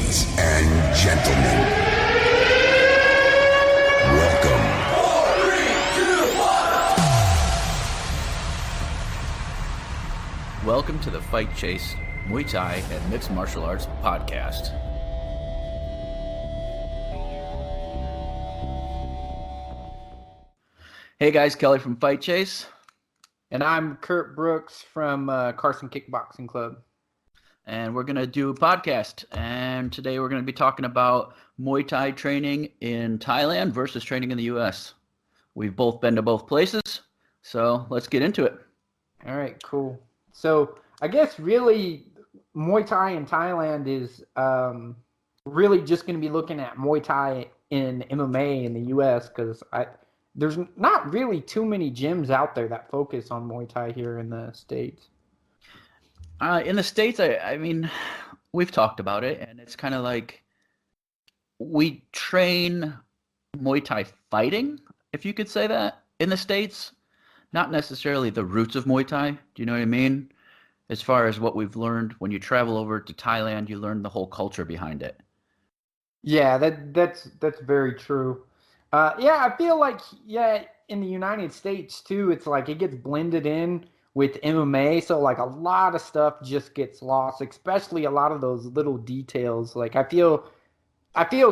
Ladies and gentlemen, welcome. 4, 3, 2, 1. Welcome to the Fight Chase Muay Thai and Mixed Martial Arts podcast. Hey guys, Kelly from Fight Chase. And I'm Kurt Brooks from Carson Kickboxing Club. And we're going to do a podcast. And today we're going to be talking about Muay Thai training in Thailand versus training in the U.S. We've both been to both places, so let's get into it. All right, cool. So I guess really Muay Thai in Thailand is really just going to be looking at Muay Thai in MMA in the U.S. because there's not really too many gyms out there that focus on Muay Thai here in the States. In the States, I mean, we've talked about it, and it's kind of like we train Muay Thai fighting, if you could say that, in the States. Not necessarily the roots of Muay Thai. Do you know what I mean? As far as what we've learned, when you travel over to Thailand, you learn the whole culture behind it. Yeah, that's very true. I feel like, in the United States, too, it's like it gets blended in with MMA, so like a lot of stuff just gets lost, especially a lot of those little details. Like I feel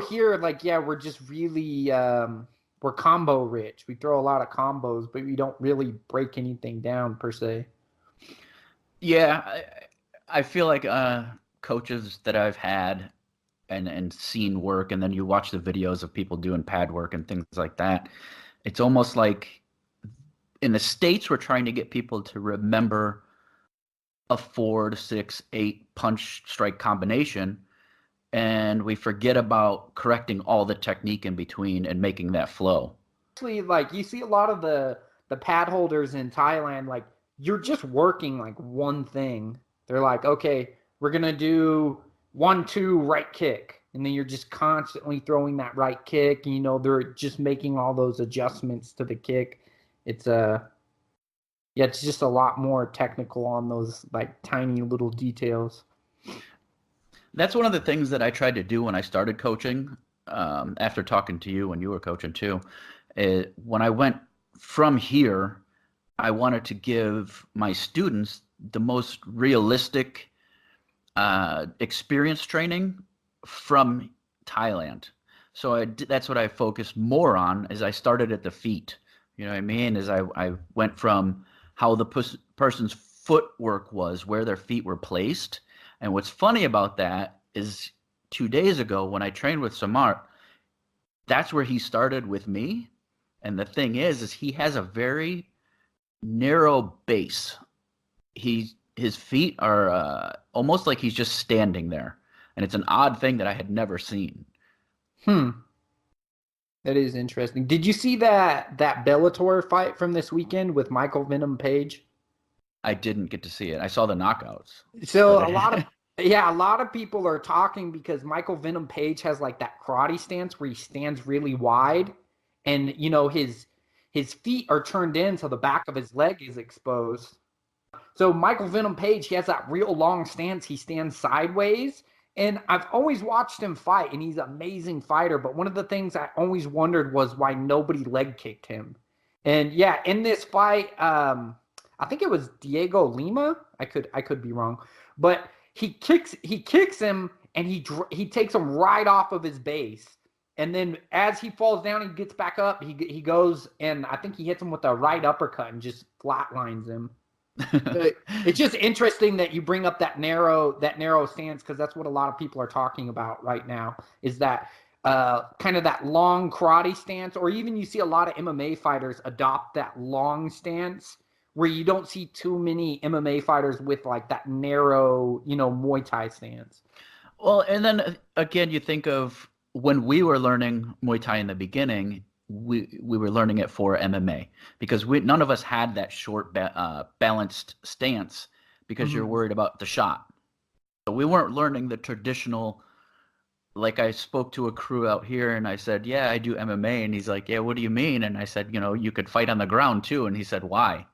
here like we're just really we're combo rich. We throw a lot of combos, but we don't really break anything down per se. Yeah, I feel like coaches that I've had and seen work, and then you watch the videos of people doing pad work and things like that. It's almost like in the States, we're trying to get people to remember a 4 to 6, 8 punch strike combination, and we forget about correcting all the technique in between and making that flow. Actually, like you see a lot of the pad holders in Thailand, like you're just working like one thing. They're like, okay, we're gonna do 1-2 right kick, and then you're just constantly throwing that right kick. And, they're just making all those adjustments to the kick. It's it's just a lot more technical on those like tiny little details. That's one of the things that I tried to do when I started coaching. After talking to you when you were coaching too, when I went from here, I wanted to give my students the most realistic experience training from Thailand. So that's what I focused more on as I started at the feet. You know what I mean? As I went from how the person's footwork was, where their feet were placed. And what's funny about that is 2 days ago when I trained with Samart, that's where he started with me. And the thing is he has a very narrow base. His feet are almost like he's just standing there. And it's an odd thing that I had never seen. That is interesting. Did you see that Bellator fight from this weekend with Michael Venom Page? I didn't get to see it. I saw the knockouts. So a lot of people are talking because Michael Venom Page has like that karate stance where he stands really wide, and his feet are turned in so the back of his leg is exposed. So Michael Venom Page, he has that real long stance. He stands sideways. And I've always watched him fight, and he's an amazing fighter. But one of the things I always wondered was why nobody leg kicked him. And in this fight, I think it was Diego Lima. I could be wrong, but he kicks him, and he takes him right off of his base. And then as he falls down, he gets back up. He goes, and I think he hits him with a right uppercut and just flatlines him. It's just interesting that you bring up that narrow stance, because that's what a lot of people are talking about right now, is that kind of that long karate stance, or even you see a lot of MMA fighters adopt that long stance where you don't see too many MMA fighters with like that narrow, Muay Thai stance. Well, and then again, you think of when we were learning Muay Thai in the beginning, we were learning it for MMA because none of us had that short balanced stance because you're worried about the shot. So we weren't learning the traditional. Like I spoke to a crew out here and I said, yeah, I do MMA. And he's like, yeah, what do you mean? And I said, you could fight on the ground too. And he said, why?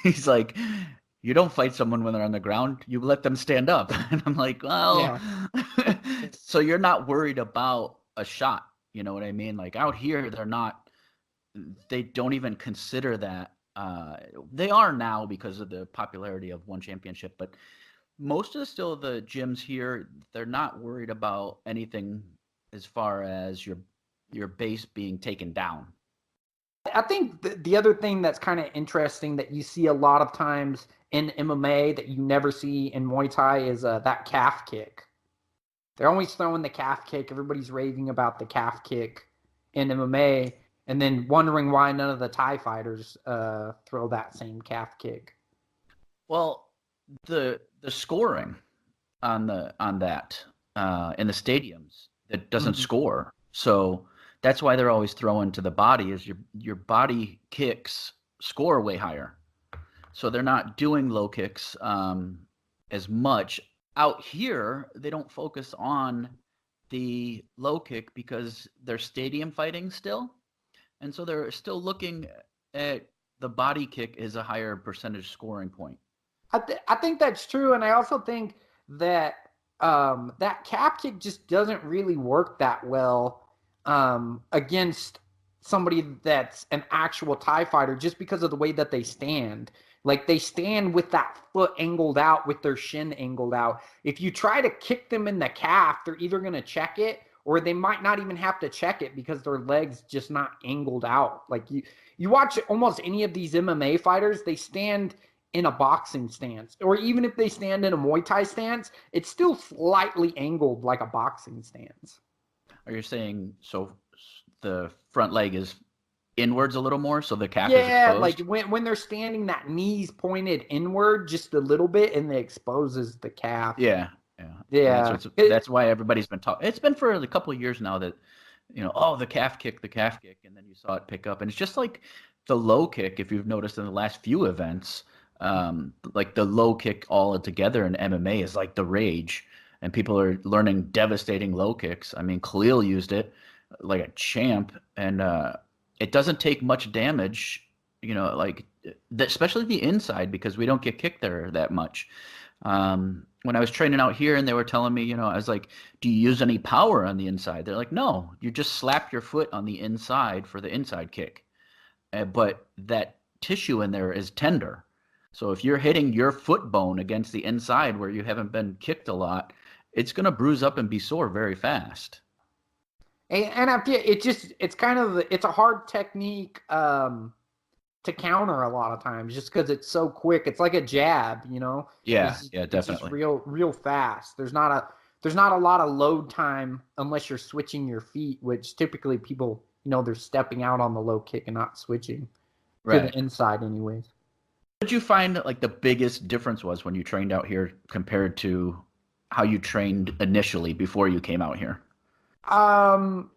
He's like, you don't fight someone when they're on the ground. You let them stand up. And I'm like, well, so you're not worried about a shot. You know what I mean? Like out here, they don't even consider that. They are now because of the popularity of one championship, but most of the gyms here, they're not worried about anything as far as your base being taken down. I think the other thing that's kind of interesting that you see a lot of times in MMA that you never see in Muay Thai is that calf kick. They're always throwing the calf kick. Everybody's raving about the calf kick in MMA, and then wondering why none of the Thai fighters throw that same calf kick. Well, the scoring on that in the stadiums that doesn't score, so that's why they're always throwing to the body. Is your body kicks score way higher, so they're not doing low kicks as much. Out here, they don't focus on the low kick because they're stadium fighting still, and so they're still looking at the body kick as a higher percentage scoring point. I think that's true, and I also think that that calf kick just doesn't really work that well against somebody that's an actual Thai fighter, just because of the way that they stand. Like they stand with that foot angled out, with their shin angled out. If you try to kick them in the calf, they're either going to check it, or they might not even have to check it because their legs just not angled out. Like you watch almost any of these MMA fighters, they stand in a boxing stance, or even if they stand in a Muay Thai stance, it's still slightly angled like a boxing stance. Are you saying so the front leg is inwards a little more, so the calf is exposed? Like when they're standing, that knee's pointed inward just a little bit, and it exposes the calf. Yeah. That's why everybody's been talking. It's been for a couple of years now that, the calf kick, and then you saw it pick up. And it's just like the low kick, if you've noticed in the last few events, like the low kick all together in MMA is like the rage. And people are learning devastating low kicks. I mean, Khalil used it like a champ, and it doesn't take much damage, especially the inside, because we don't get kicked there that much. When I was training out here and they were telling me, I was like, do you use any power on the inside? They're like, no, you just slap your foot on the inside for the inside kick. But that tissue in there is tender. So if you're hitting your foot bone against the inside where you haven't been kicked a lot, it's going to bruise up and be sore very fast. And I feel it's a hard technique to counter a lot of times, just because it's so quick. It's like a jab, Yeah, it's definitely. Just real fast. There's not a lot of load time unless you're switching your feet, which typically people, they're stepping out on the low kick and not switching to the inside anyways. What did you find like the biggest difference was when you trained out here compared to how you trained initially before you came out here?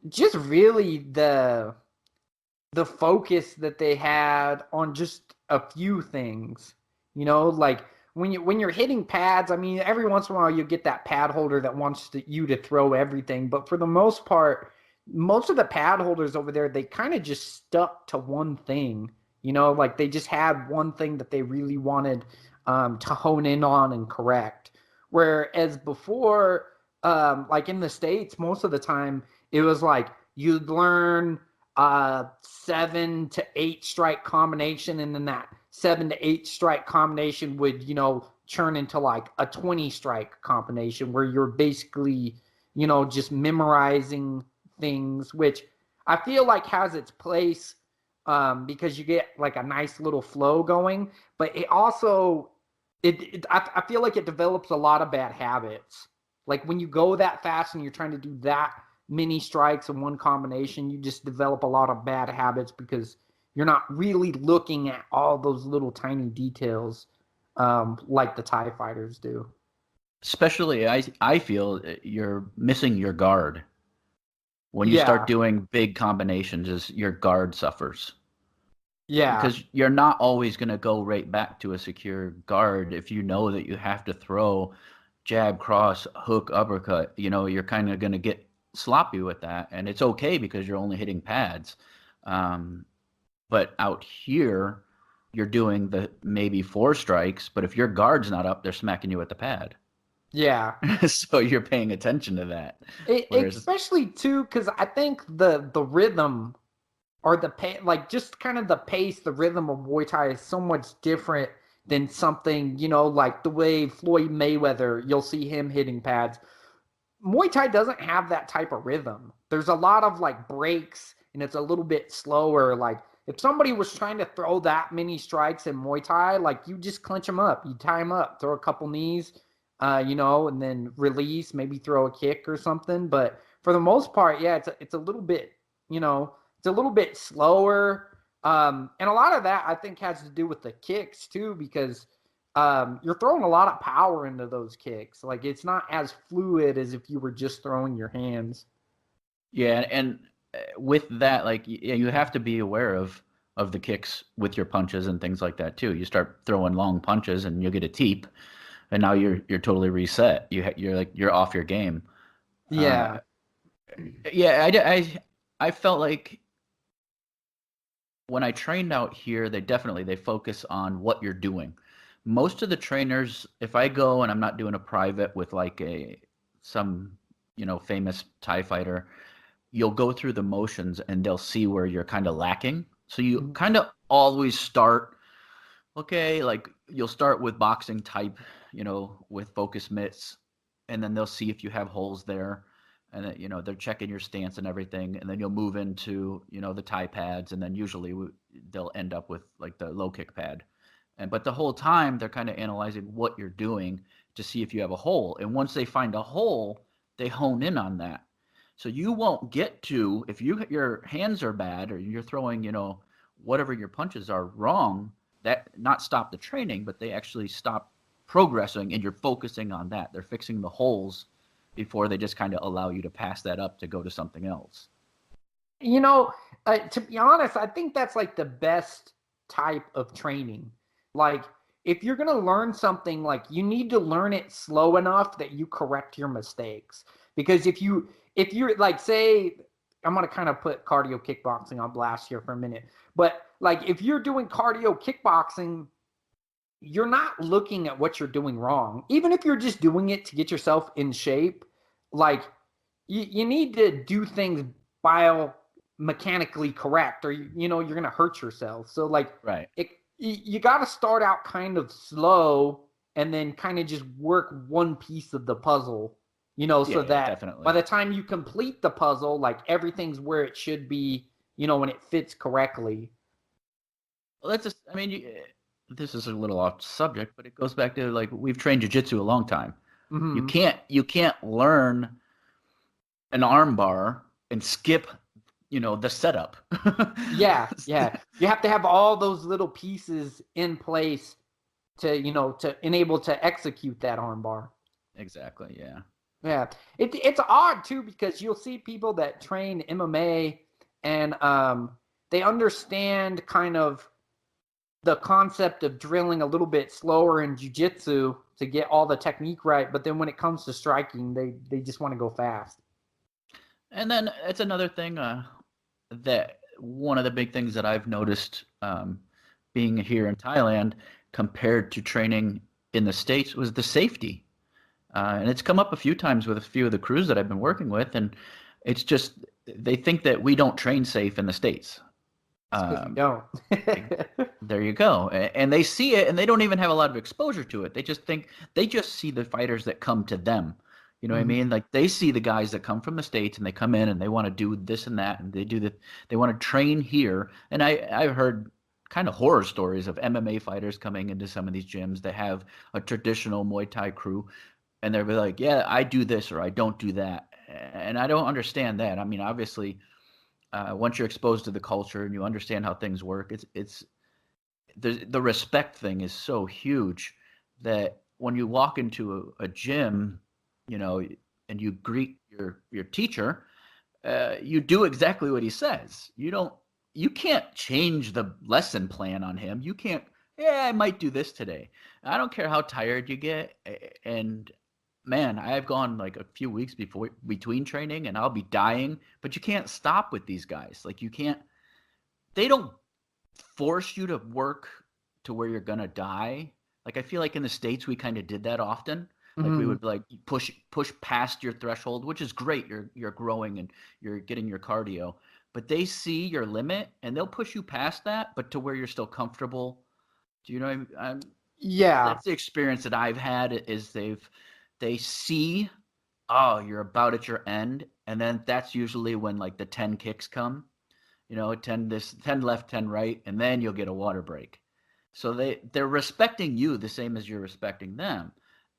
Just really the focus that they had on just a few things, like when you're hitting pads. I mean, every once in a while you get that pad holder that wants you to throw everything, but for the most part, most of the pad holders over there, they kind of just stuck to one thing, like they just had one thing that they really wanted to hone in on and correct. Whereas before, like in the States, most of the time it was like you'd learn 7 to 8 strike combination, and then that 7 to 8 strike combination would, churn into like a 20 strike combination where you're basically, just memorizing things, which I feel like has its place because you get like a nice little flow going, but it also I feel like it develops a lot of bad habits. Like when you go that fast and you're trying to do that many strikes in one combination, you just develop a lot of bad habits because you're not really looking at all those little tiny details like the Thai fighters do. Especially, I feel you're missing your guard. When you start doing big combinations, your guard suffers. Yeah. Because you're not always going to go right back to a secure guard if you know that you have to throw jab, cross, hook, uppercut. You're kind of going to get sloppy with that. And it's okay because you're only hitting pads. But out here, you're doing the maybe 4 strikes, but if your guard's not up, they're smacking you at the pad. Yeah. So you're paying attention to that. Whereas, Especially too, because I think the rhythm or the like just kind of the pace, the rhythm of Muay Thai is so much different than something, like the way Floyd Mayweather, you'll see him hitting pads. Muay Thai doesn't have that type of rhythm. There's a lot of like breaks and it's a little bit slower. Like if somebody was trying to throw that many strikes in Muay Thai, like you just clinch them up, you tie them up, throw a couple knees, and then release, maybe throw a kick or something. But for the most part, yeah, it's a little bit, it's a little bit slower. And a lot of that I think has to do with the kicks too, because you're throwing a lot of power into those kicks. Like it's not as fluid as if you were just throwing your hands. yeah, and with that, like you have to be aware of the kicks with your punches and things like that too. You start throwing long punches and you get a teep, and now you're totally reset. You're off your game. Uh, Yeah. yeah, I felt like when I trained out here, they focus on what you're doing. Most of the trainers, if I go and I'm not doing a private with like some famous Thai fighter, you'll go through the motions and they'll see where you're kind of lacking. So you kind of always start, okay, like you'll start with boxing type, with focus mitts, and then they'll see if you have holes there, and then, they're checking your stance and everything, and then you'll move into, the Thai pads, and then usually they'll end up with like the low kick pad. But the whole time they're kind of analyzing what you're doing to see if you have a hole. And once they find a hole, they hone in on that. So you won't get to, if your hands are bad or you're throwing, whatever your punches are wrong, that not stop the training, but they actually stop progressing, and you're focusing on that. They're fixing the holes before they just kind of allow you to pass that up to go to something else. To be honest, I think that's like the best type of training. Like if you're going to learn something, like you need to learn it slow enough that you correct your mistakes. Because if you're like, say, I'm going to kind of put cardio kickboxing on blast here for a minute, but like if you're doing cardio kickboxing, you're not looking at what you're doing wrong. Even if you're just doing it to get yourself in shape, like you need to do things biomechanically correct, or you're going to hurt yourself. So like Right. You got to start out kind of slow and then kind of just work one piece of the puzzle, so that definitely. by the time you complete the puzzle, like everything's where it should be, when it fits correctly. Well, that's just, I mean, this is a little off subject, but it goes back to like we've trained jiu-jitsu a long time. Mm-hmm. You can't learn an arm bar and skip, the setup. Yeah. You have to have all those little pieces in place to, to enable to execute that armbar. Exactly. Yeah. Yeah. It's odd too, because you'll see people that train MMA and they understand kind of the concept of drilling a little bit slower in jiu-jitsu to get all the technique right, but then when it comes to striking, they just want to go fast. And then it's another thing that one of the big things that I've noticed being here in Thailand compared to training in the States was the safety. And it's come up a few times with a few of the crews that I've been working with, and it's just they think that we don't train safe in the States. We don't. There you go. And they see it, and they don't even have a lot of exposure to it. They just see the fighters that come to them. You know what I mean? Like they see the guys that come from the States and they come in and they want to do this and that, and they want to train here. And I've heard kind of horror stories of MMA fighters coming into some of these gyms that have a traditional Muay Thai crew, and they'll be like, yeah, I do this or I don't do that. And I don't understand that. I mean, obviously, once you're exposed to the culture and you understand how things work, it's the respect thing is so huge that when you walk into a gym, and you greet your teacher, you do exactly what he says. You can't change the lesson plan on him. You can't, yeah, I might do this today. I don't care how tired you get. And man, I've gone like a few weeks between training and I'll be dying, but you can't stop with these guys. Like they don't force you to work to where you're gonna die. Like I feel like in the States we kind of did that often. Like we Mhm. would like push past your threshold, which is great. You're growing and you're getting your cardio, but they see your limit and they'll push you past that, but to where you're still comfortable. Do you know what I'm Yeah. that's the experience that I've had is they see, oh, you're about at your end, and then that's usually when like the 10 kicks come, 10 left, 10 right, and then you'll get a water break. So they're respecting you the same as you're respecting them.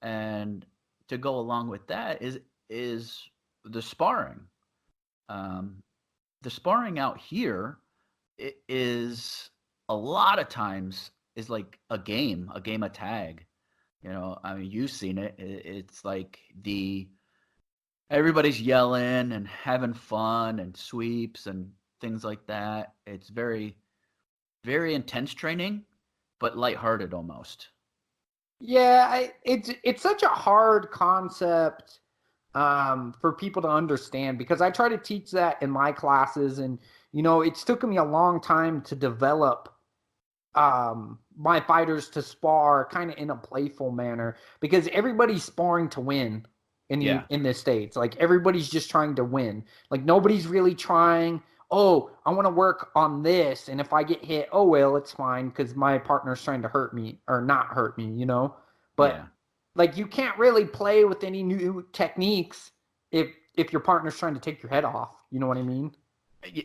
And to go along with that is the sparring. Um, the sparring out here is a lot of times is like a game of tag. I mean, you've seen it. It's like everybody's yelling and having fun and sweeps and things like that. It's very, very intense training, but lighthearted almost. Yeah, it's such a hard concept for people to understand because I try to teach that in my classes, and it's taken me a long time to develop my fighters to spar kind of in a playful manner because everybody's sparring to win Yeah. in the States. Like everybody's just trying to win. Like nobody's really trying, oh, I want to work on this, and if I get hit, oh well, it's fine because my partner's trying to hurt me or not hurt me. But Yeah. like you can't really play with any new techniques if your partner's trying to take your head off. You know what I mean?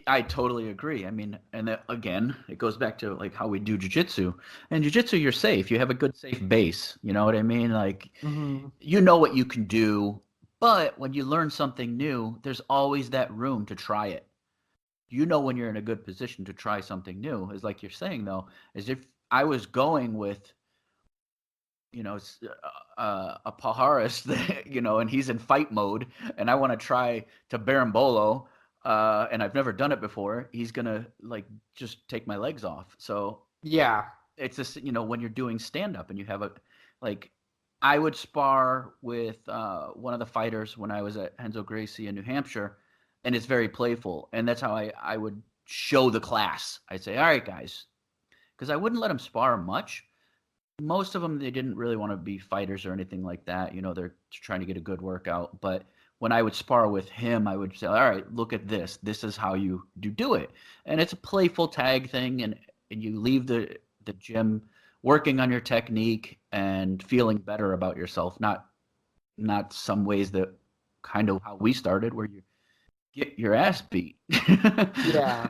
I totally agree. I mean, and again, it goes back to like how we do jujitsu. And jujitsu, you're safe. You have a good, safe base. You know what I mean? Like, Mm-hmm. you know what you can do. But when you learn something new, there's always that room to try it. When you're in a good position to try something new. Is like you're saying, though, is if I was going with, a Paharis, and he's in fight mode, and I want to try to Berimbolo, and I've never done it before, he's gonna like just take my legs off. So Yeah. it's just when you're doing stand up and you have like I would spar with one of the fighters when I was at Henzo Gracie in New Hampshire, and it's very playful, and that's how I would show the class. I'd say, all right, guys, because I wouldn't let them spar much. Most of them, they didn't really want to be fighters or anything like that. They're trying to get a good workout. But when I would spar with him, I would say, all right, look at this. This is how you do it. And it's a playful tag thing. And you leave the gym working on your technique and feeling better about yourself. Not some ways that kind of how we started where you get your ass beat. Yeah.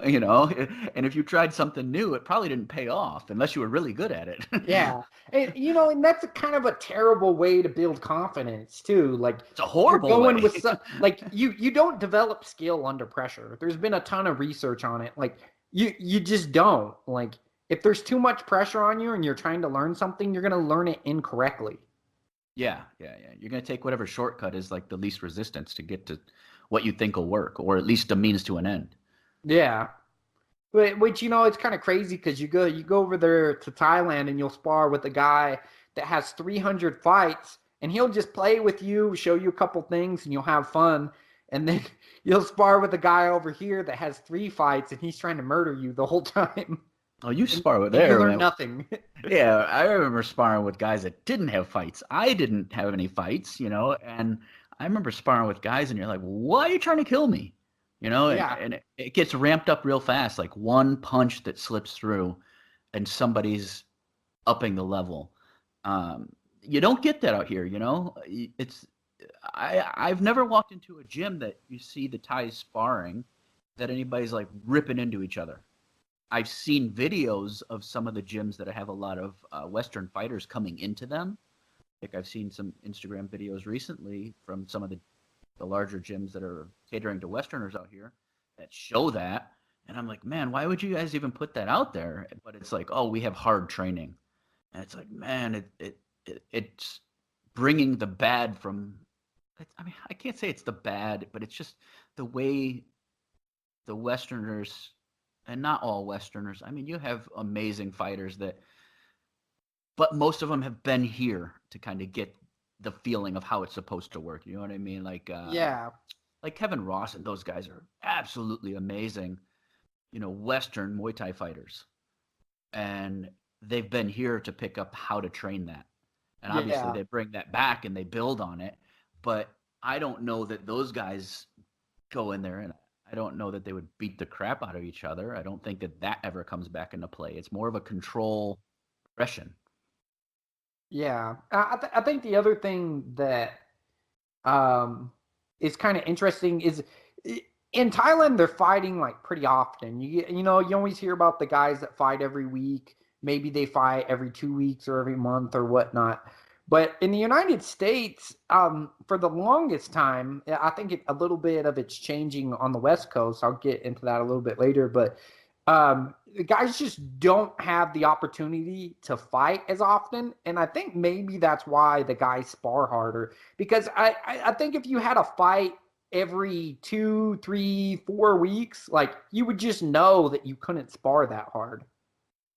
And if you tried something new, it probably didn't pay off unless you were really good at it. Yeah. And that's a kind of a terrible way to build confidence too. Like It's a you're horrible going way. with like you don't develop skill under pressure. There's been a ton of research on it. Like you just don't. Like if there's too much pressure on you and you're trying to learn something, you're going to learn it incorrectly. Yeah. You're going to take whatever shortcut is like the least resistance to get to what you think will work, or at least a means to an end. Yeah. Which it's kind of crazy because you go over there to Thailand and you'll spar with a guy that has 300 fights and he'll just play with you, show you a couple things, and you'll have fun. And then you'll spar with a guy over here that has 3 fights and he's trying to murder you the whole time. Oh, you spar with And you there, learn man. nothing. Yeah, I remember sparring with guys that didn't have fights. I didn't have any fights, and I remember sparring with guys, and you're like, why are you trying to kill me? Yeah. And it gets ramped up real fast, like one punch that slips through, and somebody's upping the level. You don't get that out here, It's I've never walked into a gym that you see the Thais sparring that anybody's like ripping into each other. I've seen videos of some of the gyms that have a lot of Western fighters coming into them. Like I've seen some Instagram videos recently from some of the larger gyms that are catering to Westerners out here that show that. And I'm like, man, why would you guys even put that out there? But it's like, oh, we have hard training. And it's like, man, it's bringing the bad from. I mean, I can't say it's the bad, but it's just the way the Westerners, and not all Westerners. I mean, you have amazing fighters but most of them have been here to kind of get the feeling of how it's supposed to work. You know what I mean? Yeah. Like Kevin Ross and those guys are absolutely amazing. Western Muay Thai fighters, and they've been here to pick up how to train that. And obviously they bring that back and they build on it. But I don't know that those guys go in there, and I don't know that they would beat the crap out of each other. I don't think that ever comes back into play. It's more of a control progression. Yeah. I think the other thing that is kind of interesting is in Thailand, they're fighting like pretty often. You always hear about the guys that fight every week. Maybe they fight every 2 weeks or every month or whatnot. But in the United States, for the longest time, I think a little bit of it's changing on the West Coast. I'll get into that a little bit later. But the guys just don't have the opportunity to fight as often. And I think maybe that's why the guys spar harder. Because I think if you had a fight every 2, 3, 4 weeks, like you would just know that you couldn't spar that hard.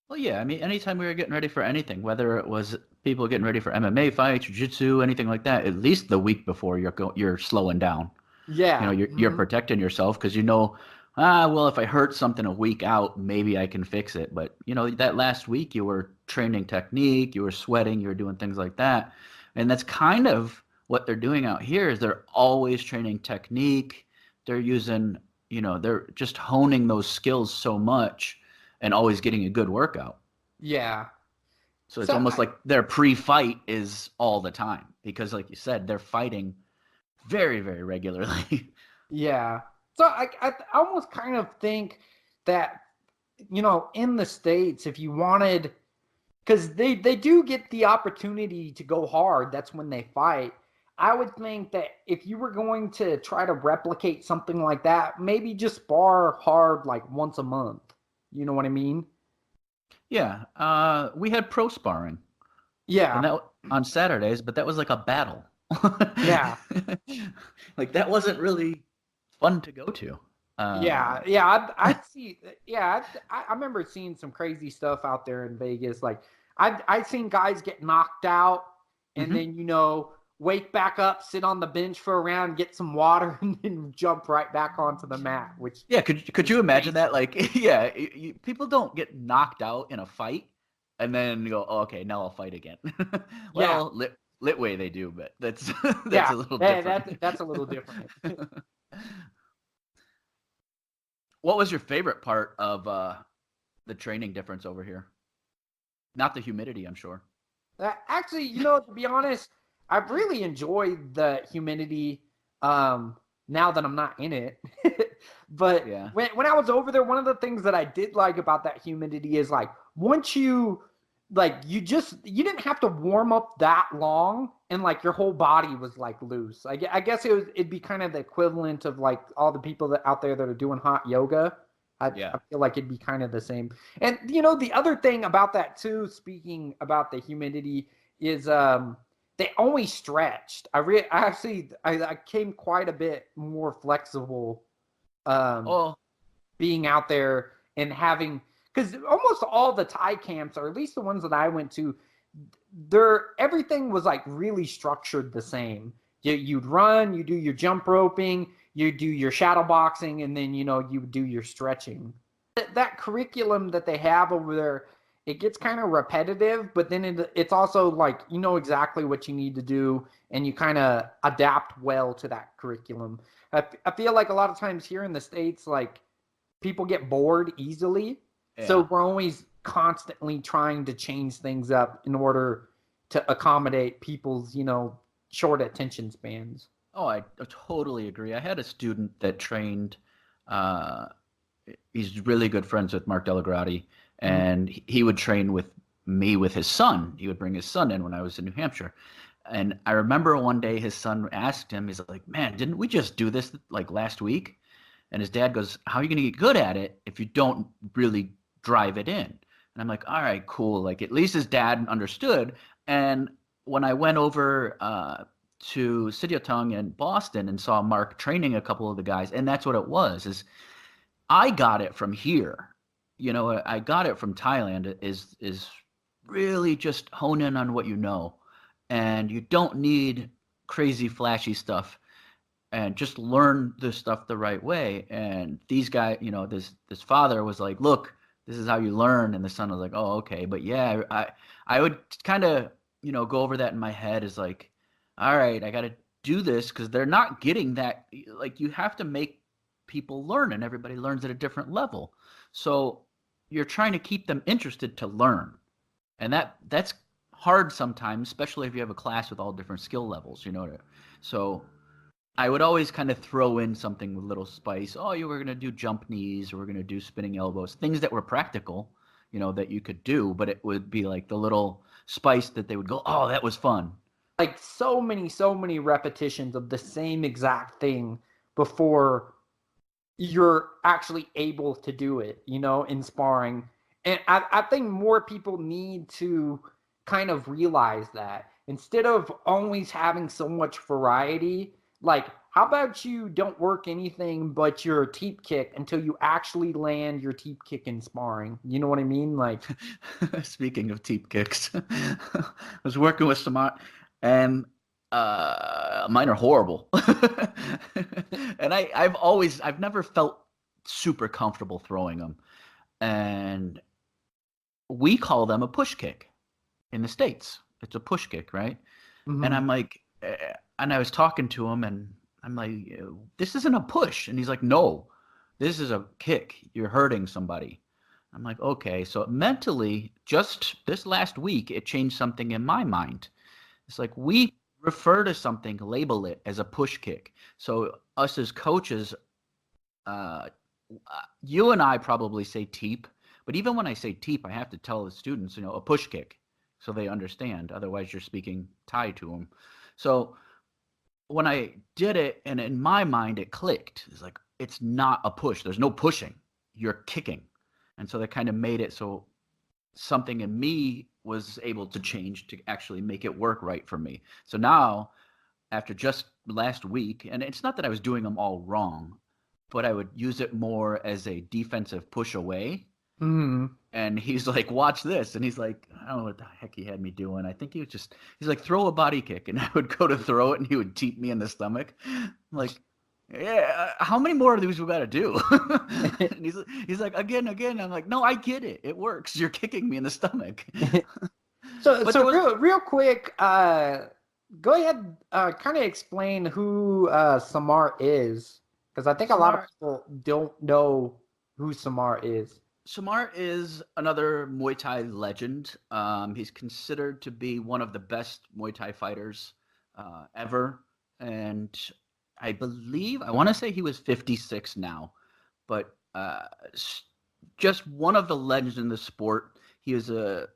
Well, yeah. I mean, anytime we were getting ready for anything, whether it was people getting ready for MMA fights, jiu-jitsu, anything like that, at least the week before you're slowing down. Yeah. You're protecting yourself because well, if I hurt something a week out, maybe I can fix it. But that last week you were training technique, you were sweating, you were doing things like that, and that's kind of what they're doing out here. Is they're always training technique. They're using, they're just honing those skills so much and always getting a good workout. Yeah. So it's almost like their pre-fight is all the time because, like you said, they're fighting very, very regularly. Yeah. So I almost kind of think that, in the States, if you wanted, because they do get the opportunity to go hard, that's when they fight. I would think that if you were going to try to replicate something like that, maybe just spar hard like once a month. You know what I mean? Yeah. We had pro sparring. Yeah. And that on Saturdays, but that was like a battle. Yeah. Like that wasn't really fun to go to. I'd see. Yeah, I remember seeing some crazy stuff out there in Vegas. Like I've seen guys get knocked out, and then wake back up, sit on the bench for a round, get some water, and then jump right back onto the mat. Which could you imagine that? Like people don't get knocked out in a fight and then go, oh, okay, now I'll fight again. Well, Litway they do, but that's a little different. That's a little different. What was your favorite part of the training difference over here? Not the humidity, I'm sure. Actually, to be honest, I've really enjoyed the humidity now that I'm not in it. But when I was over there, one of the things that I did like about that humidity is like once you didn't have to warm up that long and like your whole body was like loose. I guess it'd be kind of the equivalent of like all the people out there that are doing hot yoga. I feel like it'd be kind of the same. And the other thing about that too, speaking about the humidity, is they always stretched. I came quite a bit more flexible being out there and having, because almost all the Thai camps, or at least the ones that I went to, everything was like really structured the same. You'd run, you do your jump roping, you do your shadow boxing, and then you do your stretching. That curriculum that they have over there, it gets kind of repetitive, but then it's also like exactly what you need to do, and you kind of adapt well to that curriculum. I feel like a lot of times here in the States, like people get bored easily. Yeah. So we're always constantly trying to change things up in order to accommodate people's, short attention spans. Oh, I totally agree. I had a student that trained, he's really good friends with Mark Delagrati, and he would train with me with his son. He would bring his son in when I was in New Hampshire. And I remember one day his son asked him, he's like, man, didn't we just do this like last week? And his dad goes, how are you going to get good at it if you don't really drive it in? And I'm like, all right, cool. Like at least his dad understood. And when I went over to Sityodtong in Boston and saw Mark training a couple of the guys, and that's what it was, is I got it from here. I got it from Thailand, is really just hone in on what you know. And you don't need crazy flashy stuff, and just learn this stuff the right way. And these guys, this father was like, look, this is how you learn. And the son was like, oh, okay. But yeah, I would kind of, go over that in my head as like, all right, I got to do this because they're not getting that. Like, you have to make people learn, and everybody learns at a different level. So you're trying to keep them interested to learn. And that's hard sometimes, especially if you have a class with all different skill levels, So I would always kind of throw in something with a little spice. Oh, you were going to do jump knees, or we're going to do spinning elbows, things that were practical, that you could do, but it would be like the little spice that they would go, oh, that was fun. Like so many repetitions of the same exact thing before you're actually able to do it, in sparring. And I think more people need to kind of realize that instead of always having so much variety, like, how about you don't work anything but your teep kick until you actually land your teep kick in sparring? You know what I mean? Like, speaking of teep kicks, I was working with some and mine are horrible. And I've never felt super comfortable throwing them. And we call them a push kick in the States. It's a push kick, right? mm-hmm. And I'm like, and I was talking to him, and I'm like, this isn't a push. And he's like, no, this is a kick. You're hurting somebody. I'm like, okay. So mentally, just this last week, it changed something in my mind. It's like, we refer to something, label it as a push kick. So us as coaches, you and I probably say teep, but even when I say teep, I have to tell the students, a push kick, so they understand. Otherwise, you're speaking Thai to them. So when I did it, and in my mind, it clicked. It's like, it's not a push. There's no pushing. You're kicking. And so they kind of made it so something in me was able to change to actually make it work right for me. So now, after just last week, and it's not that I was doing them all wrong, but I would use it more as a defensive push away. Mm-hmm. And he's like, watch this. And he's like, I don't know what the heck he had me doing. I think he's like, throw a body kick. And I would go to throw it, and he would teep me in the stomach. I'm like, yeah, how many more of these we got to do? And he's like, again. I'm like, no, I get it. It works. You're kicking me in the stomach. So real quick, go ahead, kind of explain who Samar is, because I think a lot of people don't know who Samar is. Samar is another Muay Thai legend. He's considered to be one of the best Muay Thai fighters ever. And I want to say he was 56 now, but just one of the legends in the sport. He was a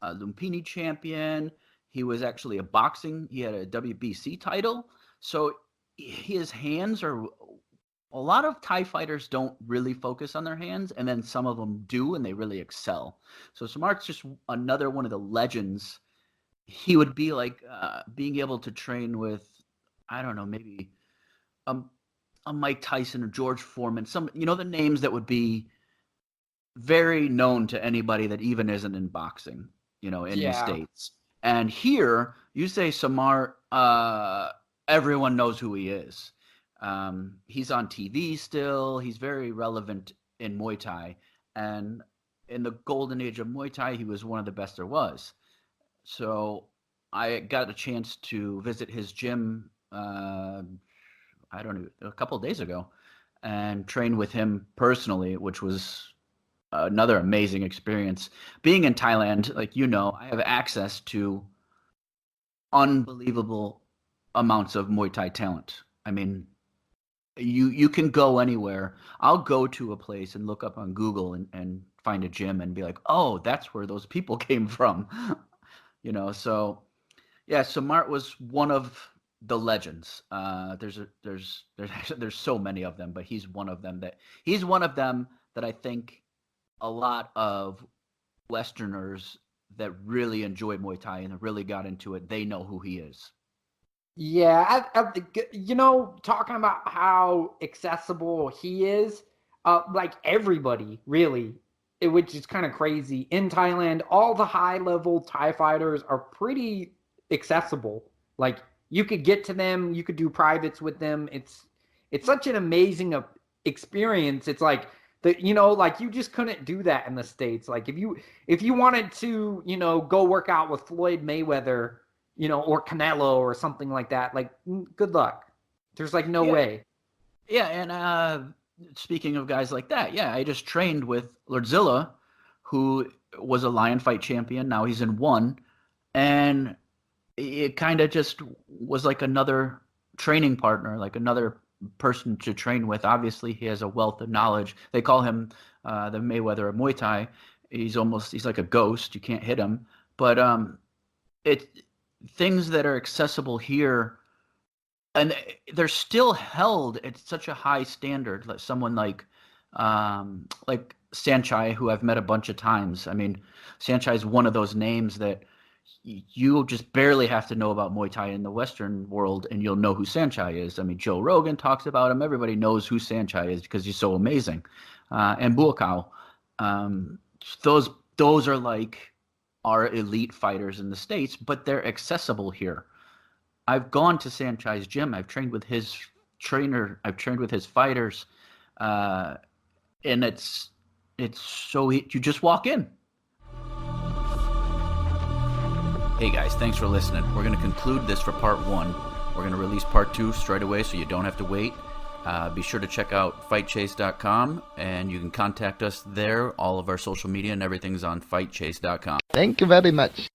Lumpini champion. He was actually he had a WBC title. So his hands are, a lot of Thai fighters don't really focus on their hands, and then some of them do, and they really excel. So Samar's just another one of the legends. He would be like being able to train with, I don't know, maybe a Mike Tyson or George Foreman, some, the names that would be very known to anybody that even isn't in boxing, in the States. And here, you say Samar, everyone knows who he is. He's on TV still. He's very relevant in Muay Thai. And in the golden age of Muay Thai, he was one of the best there was. So I got a chance to visit his gym, I don't know, a couple of days ago, and train with him personally, which was another amazing experience. Being in Thailand, like, I have access to unbelievable amounts of Muay Thai talent. I mean, you can go anywhere. I'll go to a place and look up on Google and find a gym and be like, oh, that's where those people came from. So yeah, Samart was one of the legends. There's so many of them, but he's one of them that I think a lot of Westerners that really enjoy Muay Thai and really got into it, they know who he is. Yeah, talking about how accessible he is, like everybody, really, which is kind of crazy. In Thailand, all the high-level Thai fighters are pretty accessible. Like, you could get to them, you could do privates with them. It's such an amazing experience. It's like Like you just couldn't do that in the States. Like if you wanted to, go work out with Floyd Mayweather, or Canelo or something like that, like good luck. There's like no way. Yeah, and speaking of guys like that, yeah, I just trained with Lordzilla, who was a lion fight champion. Now he's in one, and it kind of just was like another training partner, like another person to train with. Obviously, he has a wealth of knowledge. They call him the Mayweather of Muay Thai. He's like a ghost. You can't hit him. But it things that are accessible here, and they're still held at such a high standard. Like someone like Saenchai, who I've met a bunch of times. I mean, Saenchai is one of those names that you'll just barely have to know about Muay Thai in the Western world, and you'll know who Saenchai is. I mean, Joe Rogan talks about him. Everybody knows who Saenchai is because he's so amazing. And Buakaw, those are like our elite fighters in the States, but they're accessible here. I've gone to Saenchai's gym. I've trained with his trainer. I've trained with his fighters, and it's so you just walk in. Hey guys, thanks for listening. We're going to conclude this for part 1. We're going to release part 2 straight away so you don't have to wait. Be sure to check out fightchase.com, and you can contact us there. All of our social media and everything's on fightchase.com. Thank you very much.